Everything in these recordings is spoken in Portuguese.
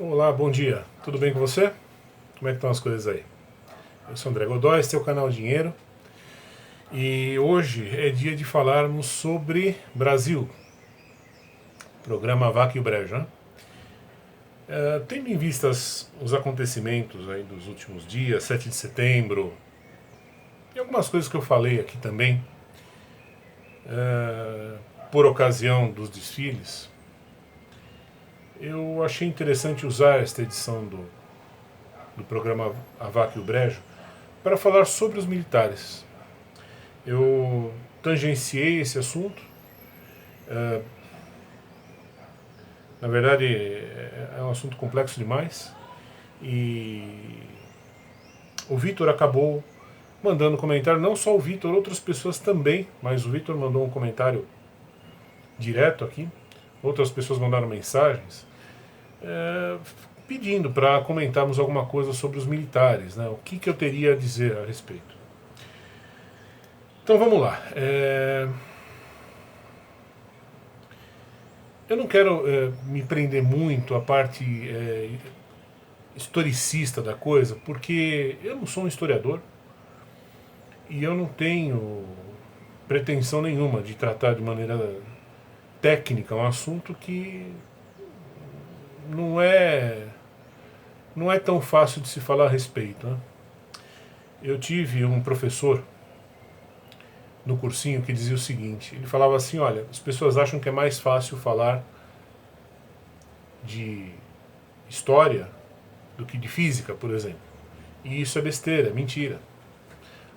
Olá, bom dia. Tudo bem com você? Como é que estão as coisas aí? Eu sou André Godoy, esse é o canal Dinheiro. E hoje é dia de falarmos sobre Brasil. Programa Vaca e o Brejo, né? Tendo em vista os acontecimentos aí dos últimos dias, 7 de setembro, e algumas coisas que eu falei aqui também, por ocasião dos desfiles, eu achei interessante usar esta edição do programa A Vaca e o Brejo para falar sobre os militares. Eu tangenciei esse assunto. Na verdade, é um assunto complexo demais. E o Vitor acabou mandando comentário, não só o Vitor, outras pessoas também, mas o Vitor mandou um comentário direto aqui. Outras pessoas mandaram mensagens pedindo para comentarmos alguma coisa sobre os militares, né? O que eu teria a dizer a respeito. Então vamos lá. Eu não quero me prender muito à parte historicista da coisa, porque eu não sou um historiador e eu não tenho pretensão nenhuma de tratar de maneira técnica um assunto que não é não é tão fácil de se falar a respeito, né? Eu tive um professor no cursinho que dizia o seguinte, ele falava assim, olha, as pessoas acham que é mais fácil falar de história do que de física, por exemplo. E isso é besteira, é mentira.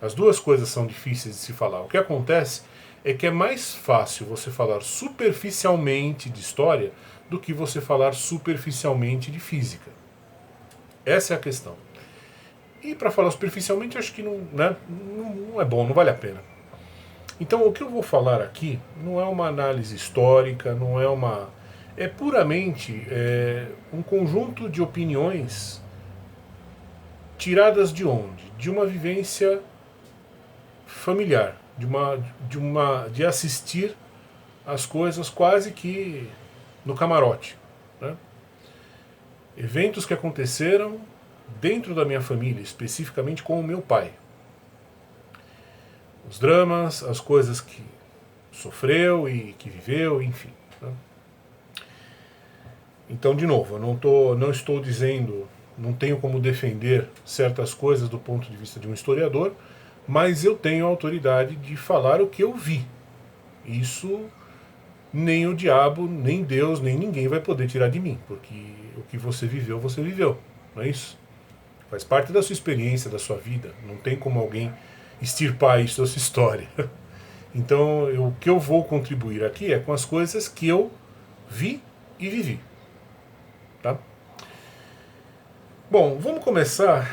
As duas coisas são difíceis de se falar. O que acontece é que é mais fácil você falar superficialmente de história do que você falar superficialmente de física. Essa é a questão. E para falar superficialmente, acho que não é bom, não vale a pena. Então, o que eu vou falar aqui não é uma análise histórica, não é uma. É puramente um conjunto de opiniões tiradas de onde? De uma vivência familiar, de assistir as coisas quase que no camarote, né? Eventos que aconteceram dentro da minha família, especificamente com o meu pai. Os dramas, as coisas que sofreu e que viveu, enfim, né? Então, de novo, eu não estou dizendo, não tenho como defender certas coisas do ponto de vista de um historiador, mas eu tenho a autoridade de falar o que eu vi. Isso nem o diabo, nem Deus, nem ninguém vai poder tirar de mim, porque o que você viveu, não é isso? Faz parte da sua experiência, da sua vida, não tem como alguém extirpar isso da sua história. Então, o que eu vou contribuir aqui é com as coisas que eu vi e vivi. Tá? Bom, vamos começar.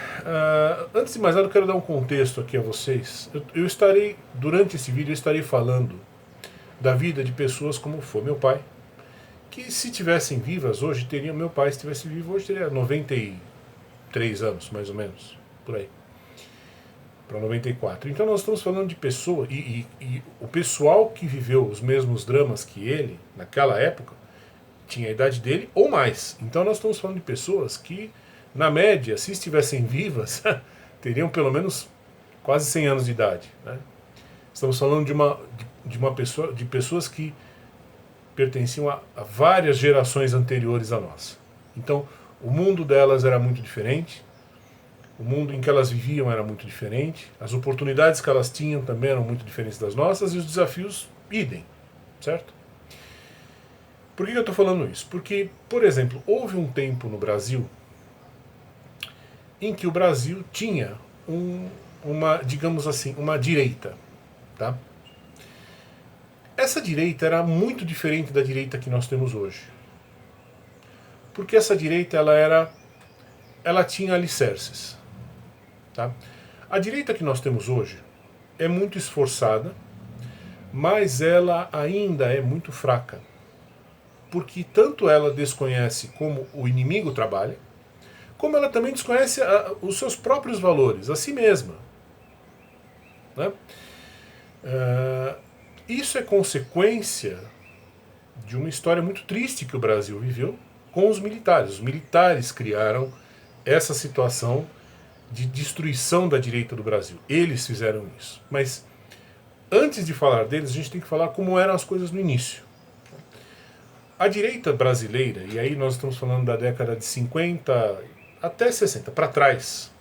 Antes de mais nada, eu quero dar um contexto aqui a vocês. Eu estarei, durante esse vídeo, eu estarei falando da vida de pessoas como foi meu pai, que se tivessem vivas hoje, meu pai, se estivesse vivo hoje, teria 93 anos, mais ou menos, por aí, para 94. Então nós estamos falando de pessoa, e o pessoal que viveu os mesmos dramas que ele, naquela época, tinha a idade dele ou mais. Então nós estamos falando de pessoas que, na média, se estivessem vivas, teriam pelo menos quase 100 anos de idade, né? Estamos falando de pessoas que pertenciam a várias gerações anteriores à nossa. Então, o mundo delas era muito diferente, o mundo em que elas viviam era muito diferente, as oportunidades que elas tinham também eram muito diferentes das nossas e os desafios idem, certo? Por que eu estou falando isso? Porque, por exemplo, houve um tempo no Brasil em que o Brasil tinha digamos assim, uma direita, tá? Essa direita era muito diferente da direita que nós temos hoje. Porque essa direita ela tinha alicerces, tá? A direita que nós temos hoje é muito esforçada, mas ela ainda é muito fraca. Porque tanto ela desconhece como o inimigo trabalha, como ela também desconhece os seus próprios valores, a si mesma, né? Isso é consequência de uma história muito triste que o Brasil viveu, com os militares. Os militares criaram essa situação de destruição da direita do Brasil. Eles fizeram isso. Mas antes de falar deles, a gente tem que falar como eram as coisas no início. A direita brasileira, e aí nós estamos falando da década de 50 até 60, para trás,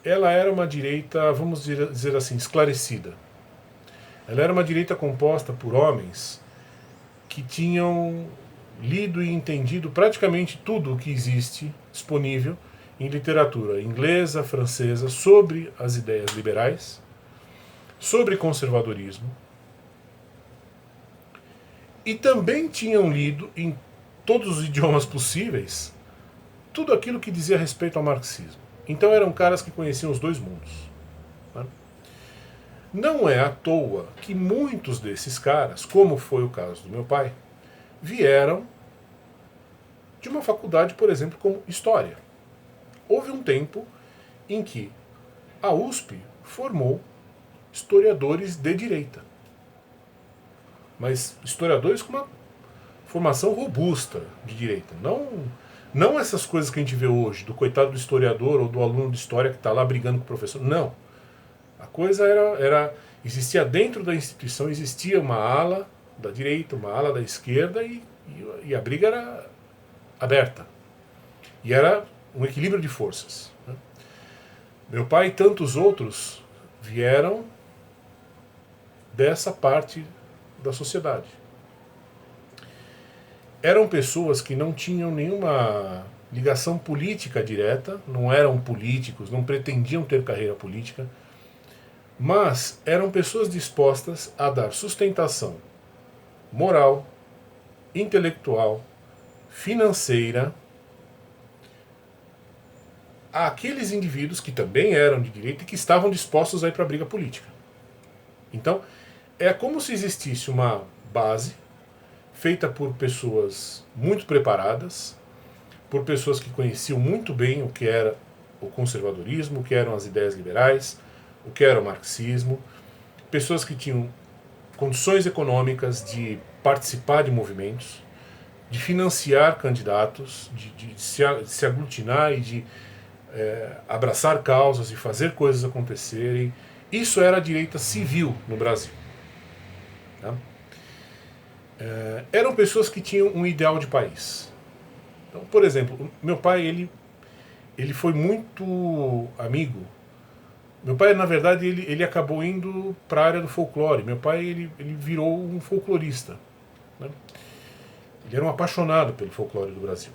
ela era uma direita, vamos dizer assim, esclarecida. Ela era uma direita composta por homens que tinham lido e entendido praticamente tudo o que existe disponível em literatura inglesa, francesa, sobre as ideias liberais, sobre conservadorismo, e também tinham lido em todos os idiomas possíveis tudo aquilo que dizia respeito ao marxismo. Então eram caras que conheciam os dois mundos. Né? Não é à toa que muitos desses caras, como foi o caso do meu pai, vieram de uma faculdade, por exemplo, como História. Houve um tempo em que a USP formou historiadores de direita. Mas historiadores com uma formação robusta de direita. Não essas coisas que a gente vê hoje, do coitado do historiador ou do aluno de história que está lá brigando com o professor. Não. A coisa existia dentro da instituição, existia uma ala da direita, uma ala da esquerda e a briga era aberta. E era um equilíbrio de forças. Né? Meu pai e tantos outros vieram dessa parte da sociedade. Eram pessoas que não tinham nenhuma ligação política direta, não eram políticos, não pretendiam ter carreira política, mas eram pessoas dispostas a dar sustentação moral, intelectual, financeira àqueles indivíduos que também eram de direita e que estavam dispostos a ir para a briga política. Então, é como se existisse uma base feita por pessoas muito preparadas, por pessoas que conheciam muito bem o que era o conservadorismo, o que eram as ideias liberais, o que era o marxismo, pessoas que tinham condições econômicas de participar de movimentos, de financiar candidatos, de se aglutinar e de abraçar causas e fazer coisas acontecerem. Isso era a direita civil no Brasil. Tá? Eram pessoas que tinham um ideal de país. Então, por exemplo, meu pai ele foi muito amigo. Meu pai, na verdade, ele acabou indo para a área do folclore. Meu pai ele virou um folclorista. Né? Ele era um apaixonado pelo folclore do Brasil.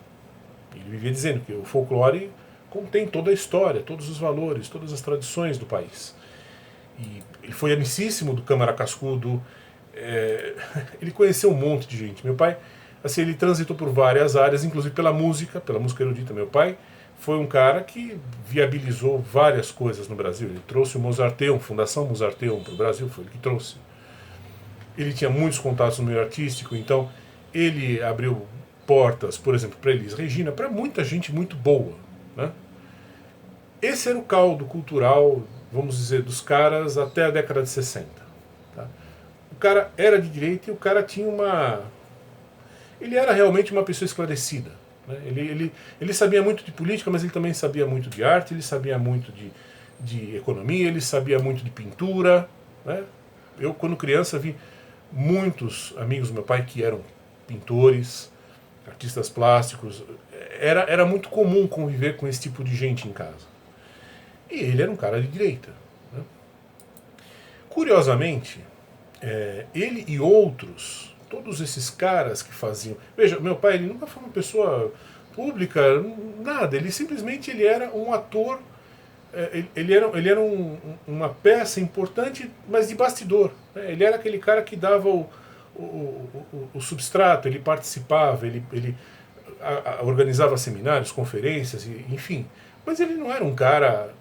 Ele vivia dizendo que o folclore contém toda a história, todos os valores, todas as tradições do país. E ele foi amicíssimo do Câmara Cascudo. Ele conheceu um monte de gente. Meu pai, assim, ele transitou por várias áreas, inclusive pela música erudita. Meu pai foi um cara que viabilizou várias coisas no Brasil. Ele trouxe o Mozarteum, Fundação Mozarteum para o Brasil, foi ele que trouxe. Ele tinha muitos contatos no meio artístico, então ele abriu portas, por exemplo, para Elis Regina, para muita gente muito boa. Né? Esse era o caldo cultural, vamos dizer, dos caras até a década de 60. Tá? O cara era de direita e o cara tinha uma... Ele era realmente uma pessoa esclarecida. Né? Ele sabia muito de política, mas ele também sabia muito de arte, ele sabia muito de economia, ele sabia muito de pintura. Né? Eu, quando criança, vi muitos amigos do meu pai que eram pintores, artistas plásticos. Era muito comum conviver com esse tipo de gente em casa. E ele era um cara de direita. Né? Curiosamente, ele e outros, todos esses caras que faziam... Veja, meu pai ele nunca foi uma pessoa pública, nada. Ele simplesmente era um ator, ele era uma peça importante, mas de bastidor. Né? Ele era aquele cara que dava o substrato, ele participava, ele organizava seminários, conferências, enfim. Mas ele não era um cara...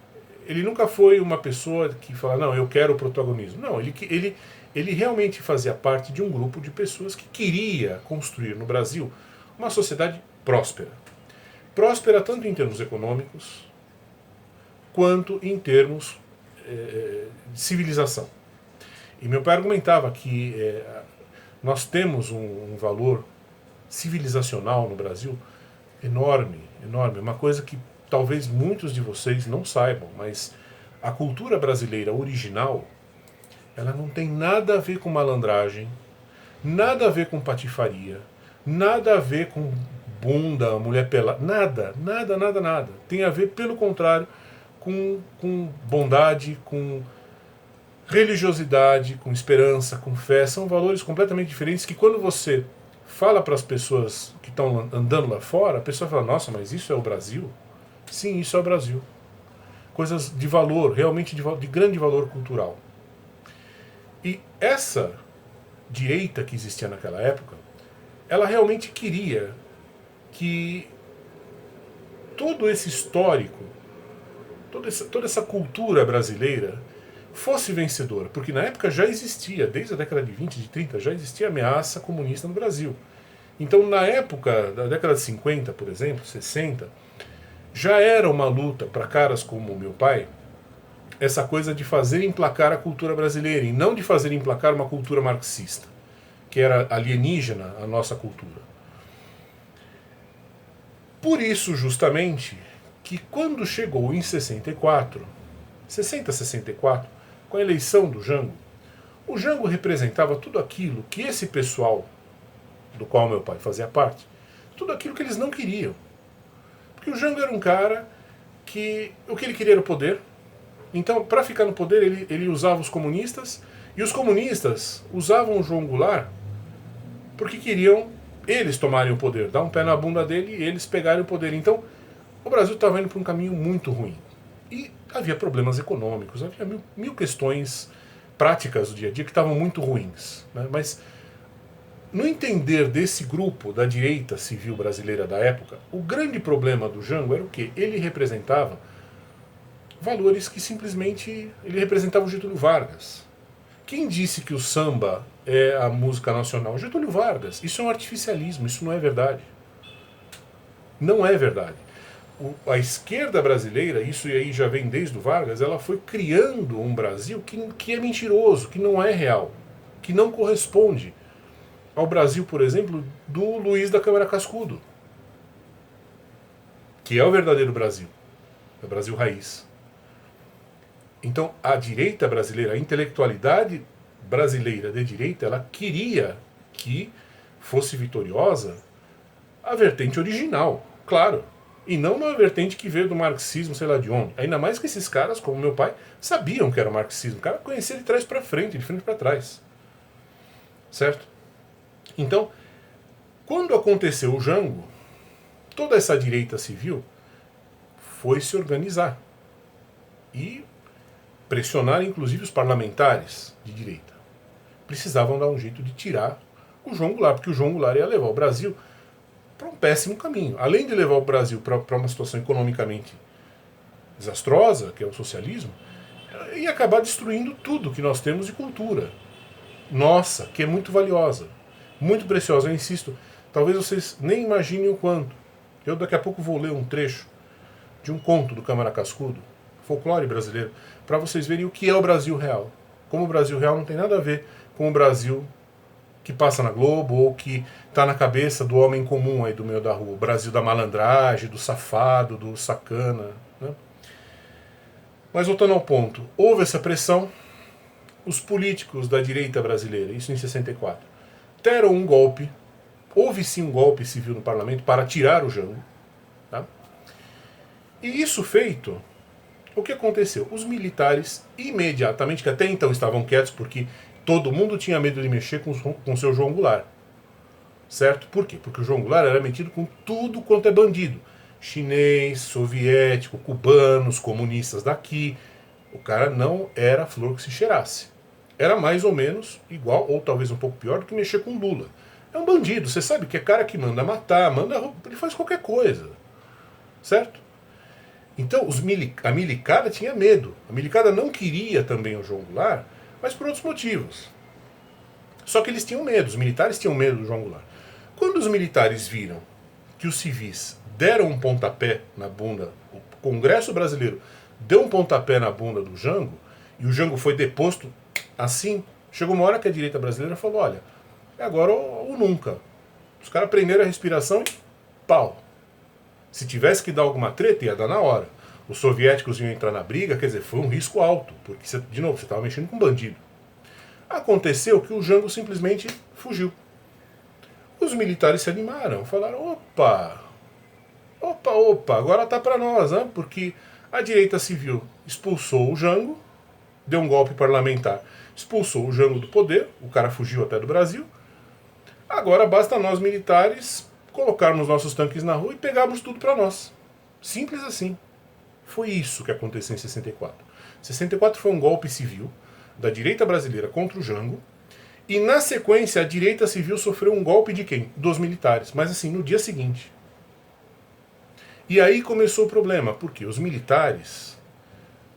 Ele nunca foi uma pessoa que fala, não, eu quero o protagonismo. Não, ele realmente fazia parte de um grupo de pessoas que queria construir no Brasil uma sociedade próspera. Próspera tanto em termos econômicos, quanto em termos de civilização. E meu pai argumentava que nós temos um valor civilizacional no Brasil enorme, enorme. Uma coisa que talvez muitos de vocês não saibam, mas a cultura brasileira original, ela não tem nada a ver com malandragem, nada a ver com patifaria, nada a ver com bunda, mulher pelada, nada, nada, nada, nada. Tem a ver, pelo contrário, com bondade, com religiosidade, com esperança, com fé. São valores completamente diferentes que quando você fala para as pessoas que estão andando lá fora, a pessoa fala, nossa, mas isso é o Brasil? Sim, isso é o Brasil. Coisas de valor, realmente de grande valor cultural. E essa direita que existia naquela época, ela realmente queria que todo esse histórico, toda essa cultura brasileira fosse vencedora, porque na época já existia, desde a década de 20, de 30, já existia ameaça comunista no Brasil. Então, na época da década de 50, por exemplo, 60, já era uma luta para caras como o meu pai, essa coisa de fazer emplacar a cultura brasileira, e não de fazer emplacar uma cultura marxista, que era alienígena à nossa cultura. Por isso, justamente, que quando chegou em 64, 64, com a eleição do Jango, o Jango representava tudo aquilo que esse pessoal, do qual meu pai fazia parte, tudo aquilo que eles não queriam. Porque o Jango era um cara que o que ele queria era o poder. Então, para ficar no poder, ele usava os comunistas, e os comunistas usavam o João Goulart porque queriam eles tomarem o poder, dar um pé na bunda dele e eles pegarem o poder. Então, o Brasil estava indo para um caminho muito ruim. E havia problemas econômicos, havia mil questões práticas do dia a dia que estavam muito ruins. Né? Mas, no entender desse grupo da direita civil brasileira da época, o grande problema do Jango era o quê? Ele representava valores que simplesmente... Ele representava o Getúlio Vargas. Quem disse que o samba é a música nacional? Getúlio Vargas. Isso é um artificialismo, isso não é verdade. Não é verdade. A esquerda brasileira, isso aí já vem desde o Vargas, ela foi criando um Brasil que é mentiroso, que não é real, que não corresponde ao Brasil, por exemplo, do Luiz da Câmara Cascudo, que é o verdadeiro Brasil, é o Brasil raiz. Então, a direita brasileira, a intelectualidade brasileira de direita, ela queria que fosse vitoriosa a vertente original, claro, e não uma vertente que veio do marxismo, sei lá de onde. Ainda mais que esses caras, como meu pai, sabiam que era o marxismo. O cara conhecia de trás para frente, de frente para trás. Certo? Então, quando aconteceu o Jango, toda essa direita civil foi se organizar e pressionar inclusive os parlamentares de direita. Precisavam dar um jeito de tirar o João Goulart, porque o João Goulart ia levar o Brasil para um péssimo caminho. Além de levar o Brasil para uma situação economicamente desastrosa, que é o socialismo, ia acabar destruindo tudo que nós temos de cultura. Nossa, que é muito valiosa, muito preciosa, eu insisto. Talvez vocês nem imaginem o quanto. Eu daqui a pouco vou ler um trecho de um conto do Câmara Cascudo, folclore brasileiro, para vocês verem o que é o Brasil real. Como o Brasil real não tem nada a ver com o Brasil que passa na Globo ou que está na cabeça do homem comum aí do meio da rua. O Brasil da malandragem, do safado, do sacana. Né? Mas voltando ao ponto, houve essa pressão, os políticos da direita brasileira, isso em 64, deram um golpe, houve sim um golpe civil no parlamento para tirar o Jango. Tá? E isso feito, o que aconteceu? Os militares imediatamente, que até então estavam quietos porque todo mundo tinha medo de mexer com o seu João Goulart. Certo? Por quê? Porque o João Goulart era metido com tudo quanto é bandido. Chinês, soviético, cubanos, comunistas daqui. O cara não era flor que se cheirasse. Era mais ou menos igual, ou talvez um pouco pior, do que mexer com Lula. É um bandido, você sabe que é cara que manda matar, ele faz qualquer coisa. Certo? Então a milicada tinha medo. A milicada não queria também o João Goulart, mas por outros motivos. Só que eles tinham medo, os militares tinham medo do João Goulart. Quando os militares viram que os civis deram um pontapé na bunda, o Congresso brasileiro deu um pontapé na bunda do Jango, e o Jango foi deposto assim, chegou uma hora que a direita brasileira falou, olha, é agora ou nunca. Os caras prenderam a respiração e pau. Se tivesse que dar alguma treta, ia dar na hora. Os soviéticos iam entrar na briga, quer dizer, foi um risco alto, porque, de novo, você estava mexendo com um bandido. Aconteceu que o Jango simplesmente fugiu. Os militares se animaram, falaram, opa, agora tá para nós, hein? Porque a direita civil expulsou o Jango, deu um golpe parlamentar, expulsou o Jango do poder, o cara fugiu até do Brasil. Agora basta nós militares colocarmos nossos tanques na rua e pegarmos tudo para nós. Simples assim. Foi isso que aconteceu em 64. 64 foi um golpe civil da direita brasileira contra o Jango, e na sequência a direita civil sofreu um golpe de quem? Dos militares, mas assim, no dia seguinte. E aí começou o problema, porque os militares,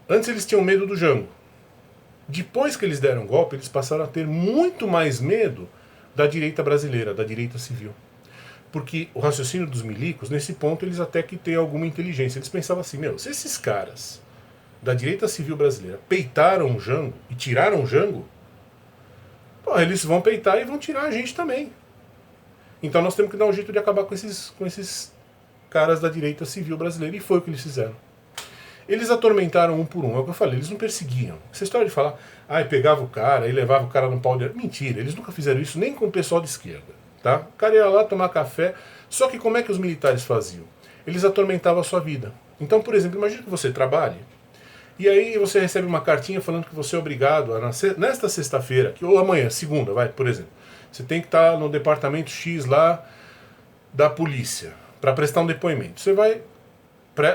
antes eles tinham medo do Jango. Depois que eles deram o golpe, eles passaram a ter muito mais medo da direita brasileira, da direita civil. Porque o raciocínio dos milicos, nesse ponto, eles até que têm alguma inteligência. Eles pensavam assim, se esses caras da direita civil brasileira peitaram o Jango e tiraram o Jango, eles vão peitar e vão tirar a gente também. Então nós temos que dar um jeito de acabar com esses caras da direita civil brasileira. E foi o que eles fizeram. Eles atormentaram um por um, é o que eu falei, eles não perseguiam. Essa história de falar, pegava o cara e levava o cara no pau de... Mentira, eles nunca fizeram isso nem com o pessoal de esquerda. Tá? O cara ia lá tomar café, só que como é que os militares faziam? Eles atormentavam a sua vida. Então, por exemplo, imagine que você trabalhe, e aí você recebe uma cartinha falando que você é obrigado a, nesta sexta-feira, ou amanhã, segunda, por exemplo, você tem que estar no departamento X lá da polícia, para prestar um depoimento. Você vai,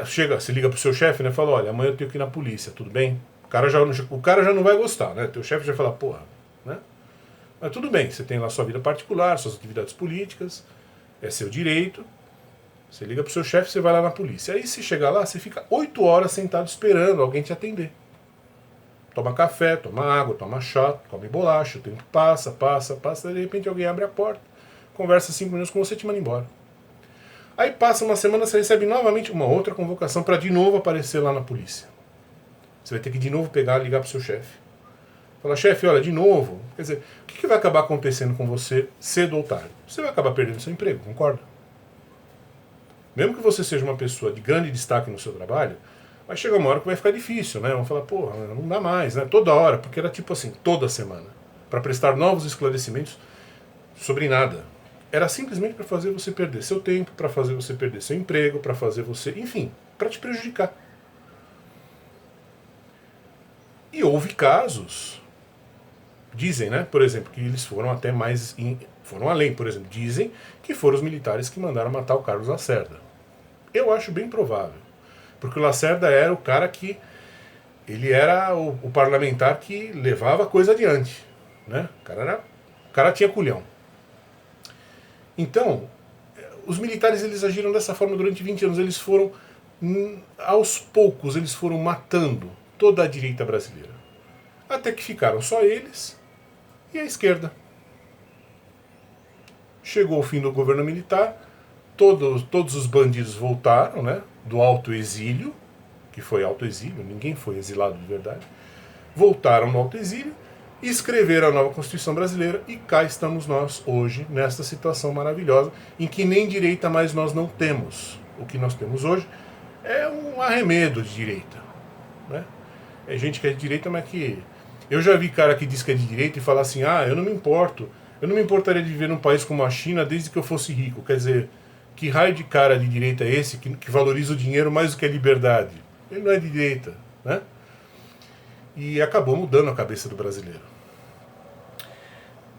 você liga pro seu chefe, né, fala, olha, amanhã eu tenho que ir na polícia, tudo bem? O cara já não vai gostar, né? Teu chefe já vai falar, porra, né? Mas tudo bem, você tem lá sua vida particular, suas atividades políticas, é seu direito. Você liga pro seu chefe, você vai lá na polícia. Aí você chega lá, você fica 8 horas sentado esperando alguém te atender. Toma café, toma água, toma chá, come bolacha, o tempo passa, de repente alguém abre a porta, conversa 5 minutos com você e te manda embora. Aí passa uma semana, você recebe novamente uma outra convocação para de novo aparecer lá na polícia. Você vai ter que de novo pegar e ligar pro seu chefe. Fala, chefe, olha, de novo. Quer dizer, o que vai acabar acontecendo com você cedo ou tarde? Você vai acabar perdendo seu emprego, concorda? Mesmo que você seja uma pessoa de grande destaque no seu trabalho, vai chegar uma hora que vai ficar difícil, né? Vão falar, porra, não dá mais, né? Toda hora, porque era tipo assim, toda semana. Para prestar novos esclarecimentos sobre nada. Era simplesmente para fazer você perder seu tempo, para fazer você perder seu emprego, para fazer você, enfim, para te prejudicar. E houve casos... Dizem, né, por exemplo, que eles foram até mais... foram além, por exemplo. Dizem que foram os militares que mandaram matar o Carlos Lacerda. Eu acho bem provável. Porque o Lacerda era o cara que... Ele era o parlamentar que levava a coisa adiante. Né? O cara tinha culhão. Então, os militares eles agiram dessa forma durante 20 anos. Eles foram, aos poucos, eles foram matando toda a direita brasileira. Até que ficaram só eles... e a esquerda. Chegou o fim do governo militar, todos os bandidos voltaram, né, do autoexílio, que foi autoexílio, ninguém foi exilado de verdade, voltaram no autoexílio, escreveram a nova Constituição Brasileira e cá estamos nós hoje, nesta situação maravilhosa, em que nem direita mais nós não temos. O que nós temos hoje é um arremedo de direita. Né? É gente que é de direita, mas que... Eu já vi cara que diz que é de direita e fala assim, eu não me importaria de viver num país como a China desde que eu fosse rico. Quer dizer, que raio de cara de direita é esse que valoriza o dinheiro mais do que a liberdade? Ele não é de direita, né? E acabou mudando a cabeça do brasileiro.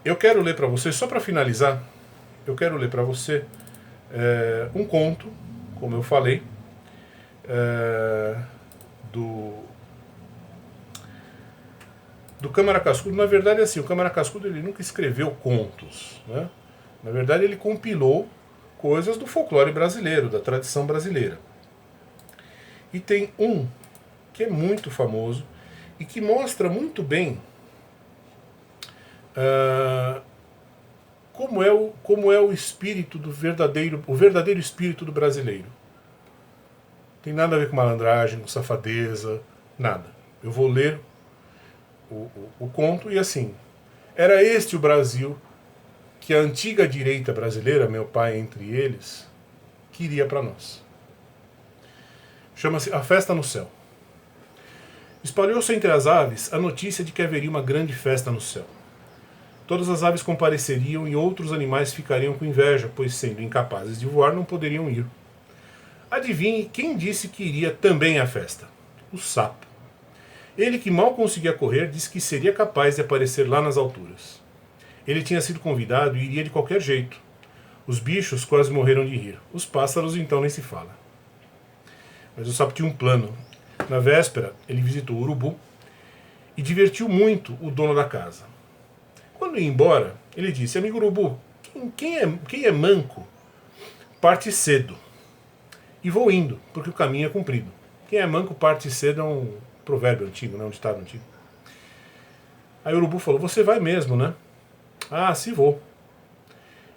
Eu quero ler para você, só para finalizar, eu quero ler para você um conto, como eu falei, do Câmara Cascudo. Na verdade, assim, o Câmara Cascudo ele nunca escreveu contos, né? Na verdade, ele compilou coisas do folclore brasileiro, da tradição brasileira. E tem um que é muito famoso e que mostra muito bem como é o espírito do o verdadeiro espírito do brasileiro. Tem nada a ver com malandragem, com safadeza, nada. Eu vou ler o conto e assim, era este o Brasil que a antiga direita brasileira, meu pai entre eles, queria para nós. Chama-se A Festa no Céu. Espalhou-se entre as aves a notícia de que haveria uma grande festa no céu. Todas as aves compareceriam e outros animais ficariam com inveja, pois, sendo incapazes de voar, não poderiam ir. Adivinhe quem disse que iria também à festa? O sapo. Ele, que mal conseguia correr, disse que seria capaz de aparecer lá nas alturas. Ele tinha sido convidado e iria de qualquer jeito. Os bichos quase morreram de rir. Os pássaros então nem se fala. Mas o sapo tinha um plano. Na véspera, ele visitou o urubu e divertiu muito o dono da casa. Quando ia embora, ele disse: amigo urubu, quem é manco parte cedo. E vou indo, porque o caminho é comprido. Quem é manco parte cedo é um provérbio antigo, né? Um ditado antigo. Aí o urubu falou: você vai mesmo, né? Ah, se vou.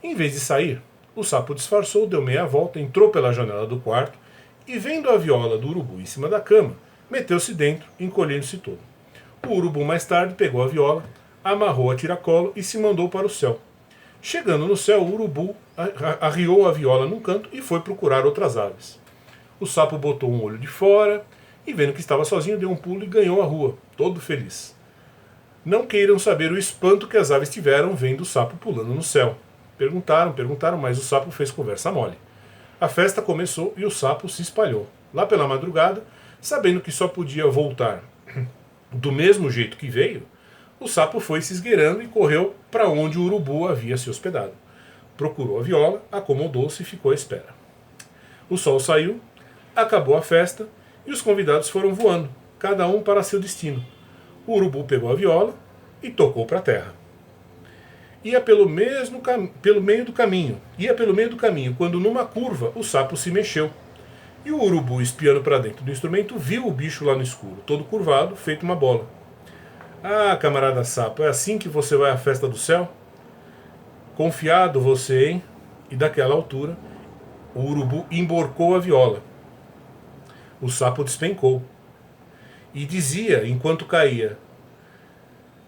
Em vez de sair, o sapo disfarçou, deu meia volta, entrou pela janela do quarto e, vendo a viola do urubu em cima da cama, meteu-se dentro, encolhendo-se todo. O urubu mais tarde pegou a viola, amarrou a tiracolo e se mandou para o céu. Chegando no céu, o urubu arriou a viola num canto e foi procurar outras aves. O sapo botou um olho de fora e, vendo que estava sozinho, deu um pulo e ganhou a rua, todo feliz. Não queiram saber o espanto que as aves tiveram vendo o sapo pulando no céu. Perguntaram, mas o sapo fez conversa mole. A festa começou e o sapo se espalhou. Lá pela madrugada, sabendo que só podia voltar do mesmo jeito que veio, o sapo foi se esgueirando e correu para onde o urubu havia se hospedado. Procurou a viola, acomodou-se e ficou à espera. O sol saiu, acabou a festa e os convidados foram voando, cada um para seu destino. O urubu pegou a viola e tocou para a terra. Ia pelo meio do caminho, quando numa curva o sapo se mexeu. E o urubu, espiando para dentro do instrumento, viu o bicho lá no escuro, todo curvado, feito uma bola. Ah, camarada sapo, é assim que você vai à festa do céu? Confiado você, hein? E daquela altura, o urubu emborcou a viola. O sapo despencou. E dizia, enquanto caía: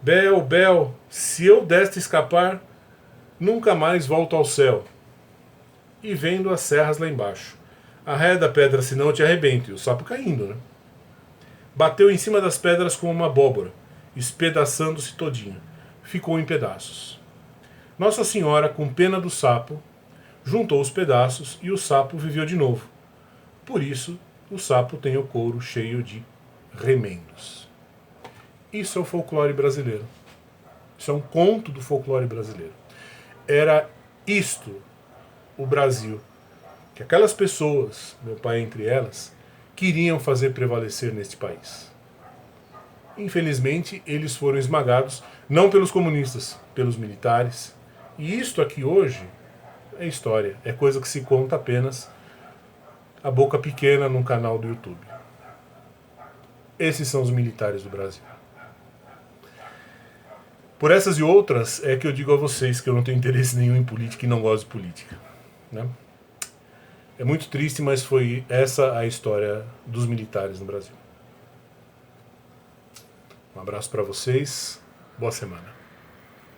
Bel, Bel, se eu desta escapar, nunca mais volto ao céu. E vendo as serras lá embaixo. Arreda a pedra, senão eu te arrebento. E o sapo caindo, né? Bateu em cima das pedras como uma abóbora, espedaçando-se todinho. Ficou em pedaços. Nossa Senhora, com pena do sapo, juntou os pedaços e o sapo viveu de novo. Por isso, o sapo tem o couro cheio de remendos. Isso é o folclore brasileiro. Isso é um conto do folclore brasileiro. Era isto o Brasil, que aquelas pessoas, meu pai entre elas, queriam fazer prevalecer neste país. Infelizmente, eles foram esmagados, não pelos comunistas, pelos militares. E isto aqui hoje é história, é coisa que se conta apenas a boca pequena num canal do YouTube. Esses são os militares do Brasil. Por essas e outras é que eu digo a vocês que eu não tenho interesse nenhum em política e não gosto de política, né? É muito triste, mas foi essa a história dos militares no Brasil. Um abraço para vocês, boa semana.